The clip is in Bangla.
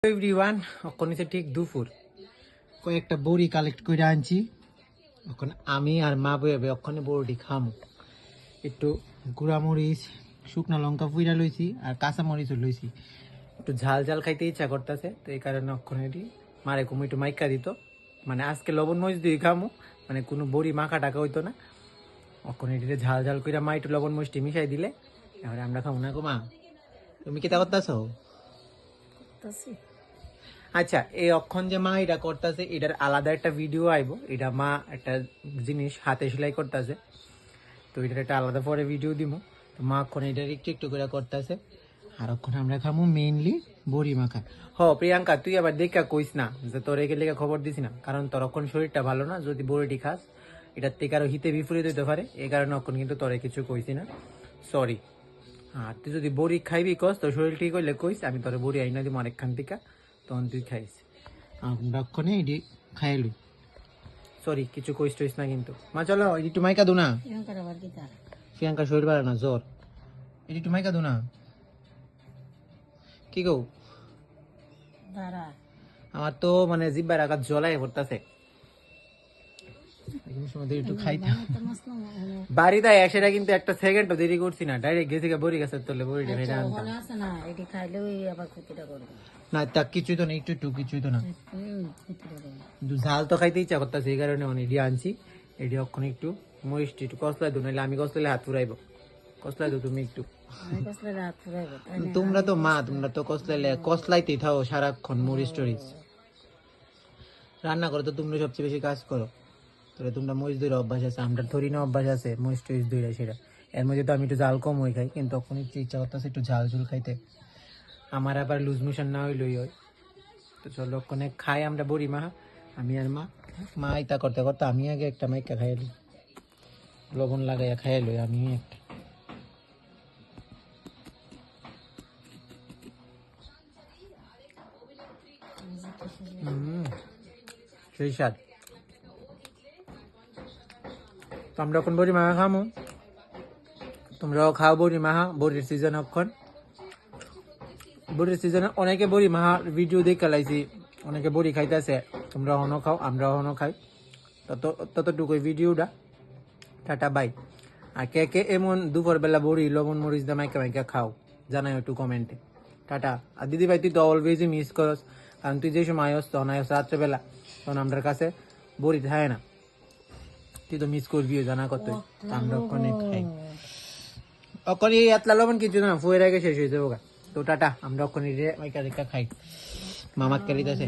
এভরিওয়ান, এখন হচ্ছে ঠিক দুপুর। কয়েকটা বড়ি কালেক্ট করে আনছি। এখন আমি আর মা বইবে ওখানে বড়ি খামো। একটু গুঁড়ামরিচ, শুকনো লঙ্কা পুইরা লইছি আর কাঁচা মরিচও লইছি। একটু ঝাল ঝাল খাইতে ইচ্ছা করতেছে, তো এই কারণে ওখানে মারে কুমু একটু মাইকা দিত। মানে আজকে লবণ মরিচ দিয়ে খামো, মানে কোনো বড়ি মাখা টাকা হইতো না। ওখানে এটিতে ঝাল ঝাল করে মা একটু লবণ মরিচটি মিশাই দিলে এবারে আমরা খাবো না। গো মা, তুমি কি তা করতেছো? আচ্ছা, এই অক্ষণ যে মা এটা করতেছে, এটার আলাদা একটা ভিডিও আইব। এটা মা একটা জিনিস হাতে সেলাই করতেছে, তো এটার একটা আলাদা পরে ভিডিও দিব। তো মা অক্ষণ এটা একটু একটু করে করতেছে, আর অক্ষণ আমরা খামো মেইনলি বড়ি মাখা। প্রিয়াঙ্কা, তুই আবার দেখা কইস না যে তোর একে লেগে খবর দিস না, কারণ তোর অক্ষণ শরীরটা ভালো না। যদি বড়িটি খাস এটার থেকে আরো হিতে বিপরীত হইতে পারে, এই কারণে অক্ষণ কিন্তু তোরে কিছু কইছি না, সরি। আর তুই যদি বড়ি খাইবি কস, তোর শরীর ঠিক হইলে কইস, আমি তোর বড়ি আইনা দিব অনেকখান থেকে, তখন তুই খাইস। রক্ষণে এটি খাইলু, সরি কিছু কইস টইস না কিন্তু। মা চলো একটু মাইকা দু না, প্রিয়াঙ্কা শরীর ভালো না, জ্বর। এটি একটু মাইকা দু না, কি গো? আমার তো মানে জিব্বার আঘাত জ্বলাই পড়তেছে। একটু খাইতাম বাড়িতে সেটা কিন্তু একটা সেকেন্ডও দেরি করছি না, ডাইরেক্ট গেছি বড়ি গাছের তলে বড়িটা খাইতে আনতাম। না তা কিছুই তো না, একটু একটু কিছুই তো না, কিন্তু ঝাল তো খাইতে ইচ্ছা করতেছে, এই কারণে এটি আনছি। এটি অক্ষণ একটু মরিচটি একটু কসলাই দো, নাহলে আমি কসলাইলে হাত ফুরাইব। কসলাই দো তুমি একটু। তোমরা তো মা, তোমরা তো কসলাইতেই থাও সারাক্ষণ মরিচ টরিচ। রান্না করো তো তোমরা সবচেয়ে বেশি কাজ করো, তাহলে তোমরা মরিচ দইয়ের অভ্যাস আছে, আমরা থরি না অভ্যাস আছে মরিচ টরিচ দইরা সেটা। এর মধ্যে তো আমি একটু ঝাল কম হয়ে খাই, কিন্তু তখন একটু ইচ্ছা করতেছে একটু ঝাল ঝুল খাইতে। আমার আবার লুজ মোশন না হইলই হয়। তো চলো ওখানে খাই আমরা বড়ি মা, আমি আর মা। মা ইতা করতে করতে আমি আগে একটা মাইকা খাইলি, লবণ লাগাইয়া খাইলই আমি একটা। সেই স্বাদ। তো আমরা এখন বড়ি মাখা খামো, তোমরাও খাও বড়ি মাখা। বড়ির সিজন এখন, বড়ির সিজনে অনেকে বড়ি মাখা ভিডিও দেখে লাইছি, অনেকে বড়ি খাইতেছে। তোমরা হনো খাও, আমরা হনো খাই, ততটুকুই ভিডিওটা। Tata bye. আর কে কে এমন দুপুরবেলা বড়ি লবণ মরিচ দিয়ে মাইকা মাইকা খাও জানাই একটু কমেন্টে। টাটা। আর দিদি ভাই তুই তো অলওয়েজই মিস করস, কারণ তুই যে সময় আয়স তখন আয়স রাত্রেবেলা, তখন আমার কাছে বড়ি থাকে না। তুই তো মিস করবিও জানা কত, আমরা ওখানে খাই। ওখানে এতলা লবণ কিছু না, ফুয়ের আগে শেষ হয়ে যাবো। তো টাটা, আমরা ওখানে মাইকা দেখা খাই। মামাক কালিতেছে।